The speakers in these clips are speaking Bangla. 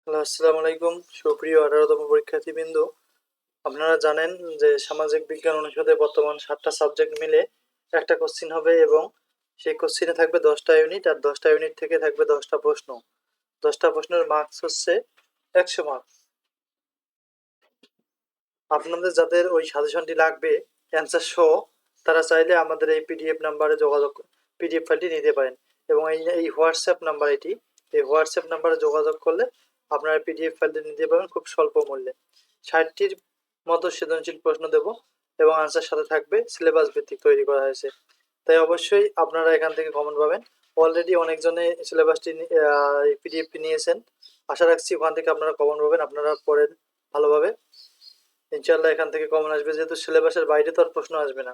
হ্যালো, আসসালামু আলাইকুম। সুপ্রিয় 18তম পরীক্ষার্থীবৃন্দ, আপনারা জানেন যে সামাজিক বিজ্ঞান অনুষদে বর্তমান 7টা সাবজেক্ট মিলে একটা কোশ্চিন হবে এবং সেই কোশ্চিনে থাকবে 10টা ইউনিট, আর 10টা ইউনিট থেকে থাকবে 10টা প্রশ্ন। 10টা প্রশ্নের মার্কস হচ্ছে 100 মার্কস। আপনাদের যাদের ওই সাজেশনটি লাগবে অ্যান্সার সহ, তারা চাইলে আমাদের এই পিডিএফ ফাইলটি নিতে পারেন। এবং এই হোয়াটসঅ্যাপ নাম্বার এই হোয়াটসঅ্যাপ নাম্বারে যোগাযোগ করলে আপনারা পিডিএফ ফাইলটি নিতে পারবেন খুব স্বল্প মূল্যে। 60টির মতো সৃজনশীল প্রশ্ন দেব এবং আনসার সাথে থাকবে সিলেবাস ভিত্তিক তৈরি করা হয়েছে। তাই অবশ্যই আপনারা এখান থেকে কমন পাবেন। অলরেডি অনেকজনে সিলেবাসটি পিডিএফটি নিয়েছেন। আশা রাখছি ওখান থেকে আপনারা কমন পাবেন, আপনারা পড়েন ভালোভাবে। ইনশাল্লাহ এখান থেকে কমন আসবে, যেহেতু সিলেবাসের বাইরে তো আর প্রশ্ন আসবে না।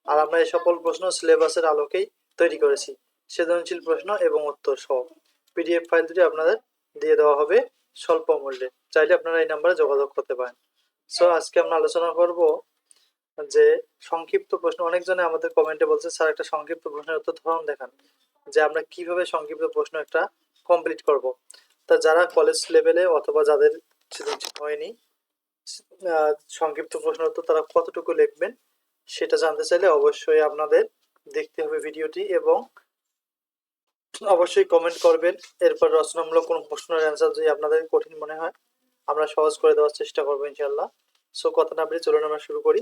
আর আমরা এই সকল প্রশ্ন সিলেবাসের আলোকেই তৈরি করেছি, সৃজনশীল প্রশ্ন এবং উত্তর সহ। পিডিএফ ফাইল দুটি আপনাদের দিয়ে দেওয়া হবে স্বল্প মূল্যে, চাইলে আপনারা এই নাম্বারে যোগাযোগ করতে পারেন। সো আজকে আমরা আলোচনা করব যে সংক্ষিপ্ত প্রশ্ন। অনেকজনে আমাদের কমেন্টে বলছে, স্যার একটা সংক্ষিপ্ত প্রশ্নের উত্তর ধরন দেখান, যে আমরা কিভাবে সংক্ষিপ্ত প্রশ্ন একটা কমপ্লিট করব। তা যারা কলেজ লেভেলে অথবা যাদের সৃজনশীল হয়নি, সংক্ষিপ্ত প্রশ্ন উত্তর তারা কতটুকু লিখবেন সেটা জানতে চাইলে অবশ্যই আপনাদের দেখতে হবে ভিডিওটি এবং অবশ্যই কমেন্ট করবেন। এরপর রচনামূলক কোনো প্রশ্নের অ্যান্সার যদি আপনাদের কঠিন মনে হয়, আমরা সহজ করে দেওয়ার চেষ্টা করবো ইনশাল্লাহ। সো কথা না বলে চলুন আমরা শুরু করি।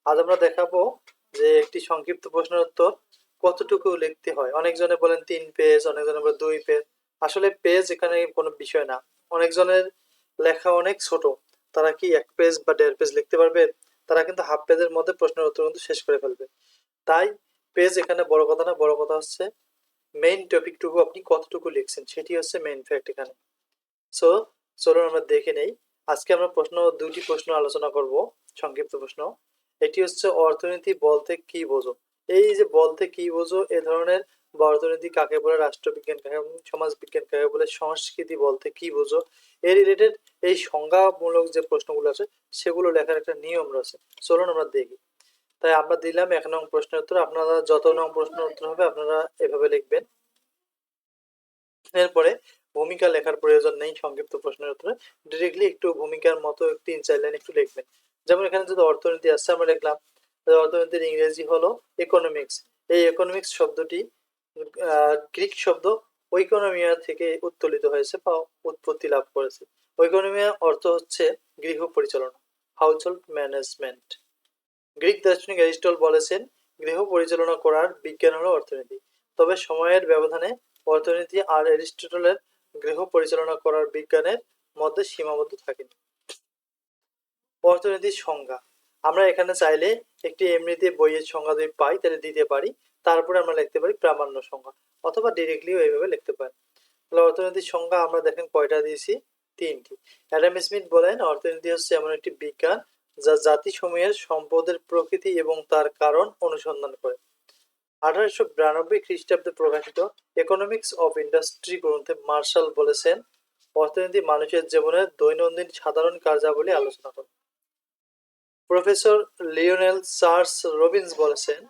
আজ আমরা দেখাবো যে একটি সংক্ষিপ্ত প্রশ্নের উত্তর কতটুকু লিখতে হয়। অনেকজনে বলেন 3 পেজ, অনেকজনে বলেন 2 পেজ। আসলে পেজ এখানে কোনো বিষয় না। অনেকজনের লেখা অনেক ছোট, তারা কি 1 পেজ বা 1.5 পেজ লিখতে পারবে? তারা কিন্তু হাফ পেজের মধ্যে প্রশ্নের উত্তর কিন্তু শেষ করে ফেলবে। তাই পেজ এখানে বড় কথা না, বড় কথা হচ্ছে মেইন টপিকটুকু আপনি কতটুকু লিখছেন, সেটি হচ্ছে মেইন ফ্যাক্ট এখানে। সো চলুন আমরা দেখে নেই। আজকে আমরা দুটি প্রশ্ন আলোচনা করব, সংক্ষিপ্ত প্রশ্ন। এটি হচ্ছে অর্থনীতি বলতে কি বোঝো। এই যে বলতে কি বোঝো এ ধরনের, বা অর্থনীতি কাকে বলে, রাষ্ট্রবিজ্ঞান কাকে, সমাজ বিজ্ঞান কাকে বলে, সংস্কৃতি বলতে কি বোঝো, এই রিলেটেড এই সংজ্ঞামূলক যে প্রশ্নগুলো আছে সেগুলো লেখার একটা নিয়ম রয়েছে। চলুন আমরা দেখি। তাই আমরা দিলাম 1 নং প্রশ্নের উত্তর। আপনারা যত নং প্রশ্নের উত্তর হবে আপনারা এভাবে লিখবেন। এরপরে ভূমিকা লেখার প্রয়োজন নেই সংক্ষিপ্ত প্রশ্নের উত্তরে, ডিরেক্টলি একটু ভূমিকার মতো 3-4 লাইন একটু লিখবেন। যেমন এখানে যদি অর্থনীতি আসছে, আমরা লিখলাম অর্থনীতির ইংরেজি হলো ইকোনমিক্স। এই ইকোনমিক্স শব্দটি গ্রিক শব্দ ওইকোনমিয়া থেকে উত্তোলিত হয়েছে বা উৎপত্তি লাভ করেছে। ওইকোনমিয়া অর্থ হচ্ছে গৃহ পরিচালনা, হাউস হোল্ড ম্যানেজমেন্ট। গ্রিক দার্শনিক অ্যারিস্টটল বলেছেন, গৃহ পরিচালনা করার বিজ্ঞান হলো অর্থনীতি। তবে সময়ের ব্যবধানে অর্থনীতি আর অ্যারিস্টটলের গৃহ পরিচালনা করার বিজ্ঞানের মধ্যে সীমাবদ্ধ থাকেনি। অর্থনীতির সংজ্ঞা আমরা এখানে চাইলে একটি এমনিতে বইয়ের সংজ্ঞা যদি পাই তাহলে দিতে পারি, তারপরে আমরা লিখতে পারি প্রামাণ্য সংজ্ঞা, অথবা ডিরেক্টলিও এইভাবে লিখতে পারি। তাহলে অর্থনীতির সংজ্ঞা আমরা দেখেন কয়টা দিয়েছি, 3টি। অ্যাডাম স্মিথ বলেন, অর্থনীতি হচ্ছে এমন একটি বিজ্ঞান যা জাতিসমূহের সম্পদের প্রকৃতি এবং তার কারণ অনুসন্ধান করে। 1892 খ্রিস্টাব্দে প্রকাশিত ইকোনমিক্স অফ ইন্ডাস্ট্রি গ্রন্থে মার্শাল বলেছেন, অর্থনীতি মানুষের জীবনের দৈনন্দিন সাধারণ কার্যাবলী আলোচনা করে। প্রফেসর লিওনেল চার্লস রবিন্স বলেছেন,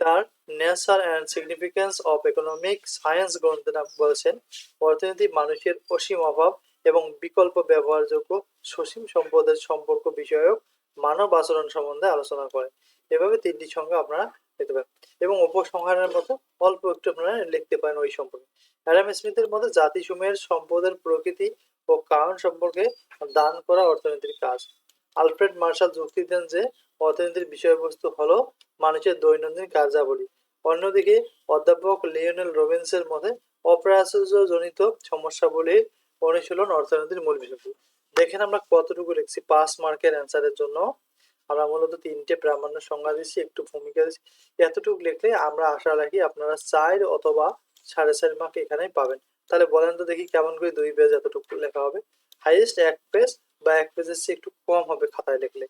তার nature and significance of economic science গ্রন্থে বলেছেন, অর্থনীতি মানুষের অসীম অভাব এবং বিকল্প ব্যবহারযোগ্য সসীম সম্পদের সম্পর্ক বিষয়ক মানব আচরণ সম্বন্ধে আলোচনা করে। এভাবে 3টি সংজ্ঞা আপনারা পেতে পারেন এবং উপসংহারের মতো অল্প একটু আপনারা লিখতে পারেন ওই সম্পর্কে। অ্যাডাম স্মিথের মতে জাতিসমূহের সম্পদের প্রকৃতি ও কারণ সম্পর্কে দান করা অর্থনীতির কাজ। আলফ্রেড মার্শাল যুক্তি দেন যে অর্থনীতির বিষয়বস্তু হলো মানুষের দৈনন্দিন কার্যাবলী। অন্যদিকে অধ্যাপক লিওনেল রবিন্সের মতে অপ্রাচুর্যজনিত সমস্যাবলীর অনুশীলন অর্থনীতির মূল বিষয়। দেখেন আমরা কতটুকু লিখছি 5 মার্কের অ্যান্সারের জন্য। আমরা মূলত 3টে প্রামাণ্য সংজ্ঞা দিচ্ছি, একটু ভূমিকা দিচ্ছি। এতটুকু লিখলে আমরা আশা রাখি আপনারা 4 অথবা 4.5 মার্ক এখানেই পাবেন। তাহলে বলেন তো দেখি কেমন করে 2 পেজ এতটুকু লেখা হবে? হাইয়েস্ট 1 পেজ বা 1 পেজের চেয়ে একটু কম হবে খাতায় লিখলে।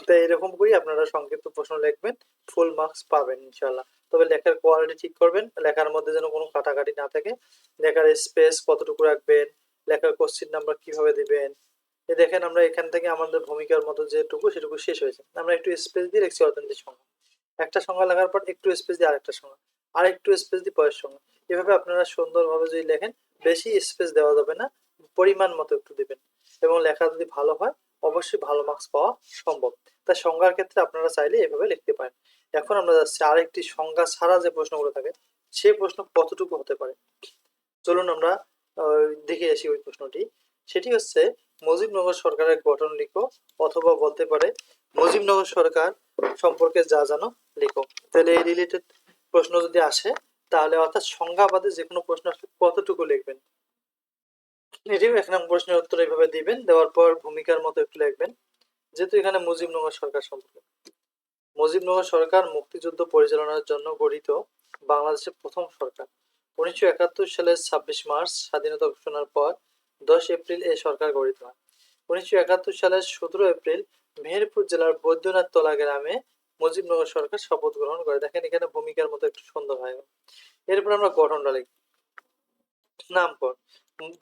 তো এরকম করেই আপনারা সংক্ষিপ্ত প্রশ্ন লিখবেন, ফুল মার্কস পাবেন ইনশাল্লাহ। তবে লেখার কোয়ালিটি ঠিক করবেন, লেখার মধ্যে যেন কোনো কাটাকাটি না থাকে। লেখার স্পেস কতটুকু রাখবেন, লেখার কোশ্চিন নাম্বার কিভাবে দিবেন। দেখেন আমরা এখান থেকে আমাদের ভূমিকার মতো যেটুকু সেটুকু শেষ হয়েছে, আমরা একটু স্পেস দিয়ে লিখছি অর্থনীতির সংজ্ঞা। একটা সংজ্ঞা লেখার পর একটু স্পেস দিয়ে আরেকটা সংজ্ঞা, আর একটু স্পেস দিয়ে পরের সংজ্ঞা। এভাবে আপনারা সুন্দরভাবে যদি লেখেন, বেশি স্পেস দেওয়া যাবে না, পরিমাণ মতো একটু দিবেন, এবং লেখা যদি ভালো হয় অবশ্যই ভালো মার্কস পাওয়া সম্ভব। তাই সংজ্ঞার ক্ষেত্রে আপনারা চাইলে এভাবে লিখতে পারেন। এখন আমরা যাচ্ছি আরেকটি সংজ্ঞা ছাড়া যে প্রশ্নগুলো থাকে, সেই প্রশ্ন কতটুকু হতে পারে। চলুন আমরা দেখে আসি ওই প্রশ্নটি। সেটি হচ্ছে মুজিবনগর সরকারের গঠন লিখো, অথবা বলতে পারে মুজিবনগর সরকার সম্পর্কে যা জানো লিখো। তাহলে এই রিলেটেড প্রশ্ন যদি আসে, তাহলে অর্থাৎ সংজ্ঞাবাদে যে কোনো প্রশ্ন আসলে কতটুকু লিখবেন, এটিও এক নম্বর প্রশ্নের উত্তর এইভাবে দিবেন। দেওয়ার পর ভূমিকার মতো একটু লিখবেন। যেহেতু এখানে মুজিবনগর সরকার সম্পর্কে, মুজিবনগর সরকার মুক্তিযুদ্ধ পরিচালনার জন্য গঠিত বাংলাদেশের প্রথম সরকার। 1971 সালের 26 মার্চ স্বাধীনতা ঘোষণার পর 10 এপ্রিল এই সরকার গঠিত হয়। 1971 সালের 17 এপ্রিল মেহেরপুর জেলার বৈদ্যনাথ তলা গ্রামে মুজিবনগর সরকার শপথ গ্রহণ করে। দেখেন এখানে ভূমিকার মতো একটু সুন্দর হয়। এরপর আমরা গঠনটা লিখি। নামকরণ,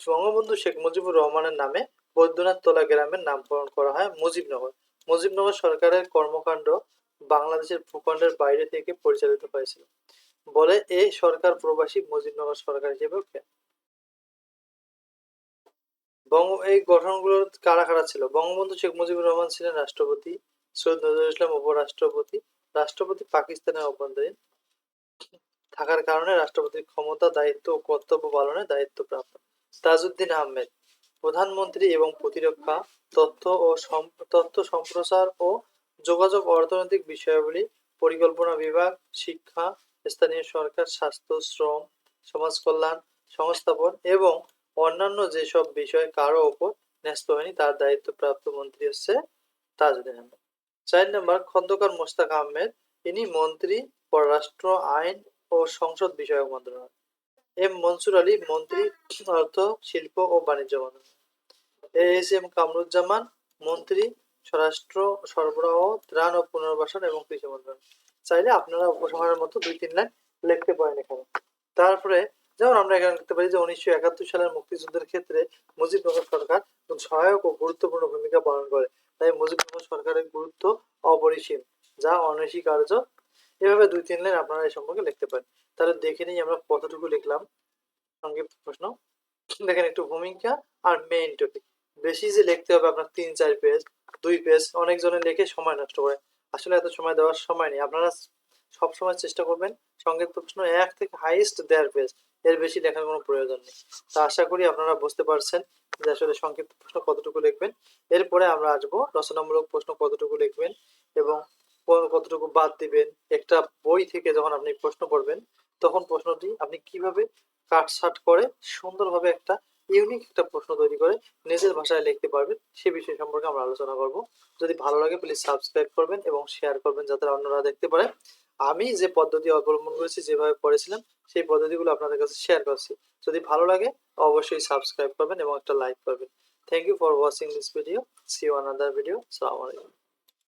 বঙ্গবন্ধু শেখ মুজিবুর রহমানের নামে বৈদ্যনাথ তলা গ্রামের নামকরণ করা হয় মুজিবনগর। মুজিবনগর সরকারের কর্মকাণ্ড বাংলাদেশের ভূখণ্ডের বাইরে থেকে পরিচালিত হয়েছিল বলে এই সরকার প্রবাসী মুজিবনগর সরকার হিসেবে এই গঠনগুলো কারা কারা ছিল? বঙ্গবন্ধু শেখ মুজিবুর রহমান ছিলেন রাষ্ট্রপতি, সৈয়দ নজরুল ইসলাম উপরাষ্ট্রপতি। রাষ্ট্রপতি পাকিস্তানের অভ্যন্তরীণ থাকার কারণে রাষ্ট্রপতির ক্ষমতা, দায়িত্ব ও কর্তব্য পালনে দায়িত্বপ্রাপ্ত। তাজউদ্দিন আহমেদ প্রধানমন্ত্রী এবং প্রতিরক্ষা, তথ্য সম্প্রচার ও যোগাযোগ, অর্থনৈতিক বিষয়াবলী, পরিকল্পনা বিভাগ, শিক্ষা, স্থানীয় সরকার, স্বাস্থ্য, শ্রম, সমাজ কল্যাণ, সংস্থাপন এবং অন্যান্য যেসব বিষয় কারো ওপর ন্যস্ত হয়নি তার দায়িত্বপ্রাপ্ত মন্ত্রী হচ্ছে তাজউদ্দিন আহমেদ। 4 নম্বর খন্দকার মোশতাক আহমেদ, ইনি মন্ত্রী, পররাষ্ট্র, আইন ও সংসদ বিষয়ক মন্ত্রণালয়। এম মনসুর আলী মন্ত্রী, অর্থ, শিল্প ও বাণিজ্য মন্ত্রণালয়। এস এম কামরুজ্জামান মন্ত্রী, স্বরাষ্ট্র, সরবরাহ, ত্রাণ ও পুনর্বাসন এবং কৃষি মন্ত্রণালয়। চাইলে আপনারা উপসংহারের মতো 2-3 লাইন লিখতে পারেন এখানে। তারপরে যেমন আমরা এখানে লিখতে পারি যে 1971 সালের মুক্তিযুদ্ধের ক্ষেত্রে মুজিবনগর সরকার সহায়ক ও গুরুত্বপূর্ণ ভূমিকা পালন করে, তাই মুজিবনগর সরকারের গুরুত্ব অপরিসীম, যা অনস্বীকার্য। এভাবে 2-3 লাইন আপনারা এই সম্পর্কে লিখতে পারেন। তাহলে দেখে নিই আমরা কতটুকু লিখলাম সংক্ষিপ্ত প্রশ্ন। দেখেন একটু ভূমিকা আর মেইন টপিক। বেশি যে লিখতে হবে আপনার 3-4 পেজ, 2 পেজ, অনেকজনে লিখে সময় নষ্ট করে। আসলে এত সময় দেওয়ার সময় নেই। আপনারা সবসময় চেষ্টা করবেন সংক্ষিপ্ত প্রশ্ন 1 থেকে হাইয়েস্ট 1.5 পেজ, এর বেশি লেখার কোনো প্রয়োজন নেই। তা আশা করি আপনারা বুঝতে পারছেন যে আসলে সংক্ষিপ্ত প্রশ্ন কতটুকু লিখবেন। এরপরে আমরা আসবো রচনামূলক প্রশ্ন কতটুকু লিখবেন এবং কতটুকু বাদ দিবেন। একটা বই থেকে যখন আপনি প্রশ্ন পড়বেন, তখন প্রশ্নটি আপনি কিভাবে কাটছাঁট করে সুন্দরভাবে একটা ইউনিক একটা প্রশ্ন তৈরি করে নিজের ভাষায় লিখতে পারবেন, সে বিষয় সম্পর্কে আমরা আলোচনা করব। যদি ভালো লাগে প্লিজ সাবস্ক্রাইব করবেন এবং শেয়ার করবেন যাতে অন্যরা দেখতে পারে। আমি যে পদ্ধতি অবলম্বন করেছি, যেভাবে পড়েছিলাম, সেই পদ্ধতিগুলো আপনাদের কাছে শেয়ার করছি। যদি ভালো লাগে অবশ্যই সাবস্ক্রাইব করবেন এবং একটা লাইক করবেন। Thank you for watching this video. See you another video. আসসালামু আলাইকুম।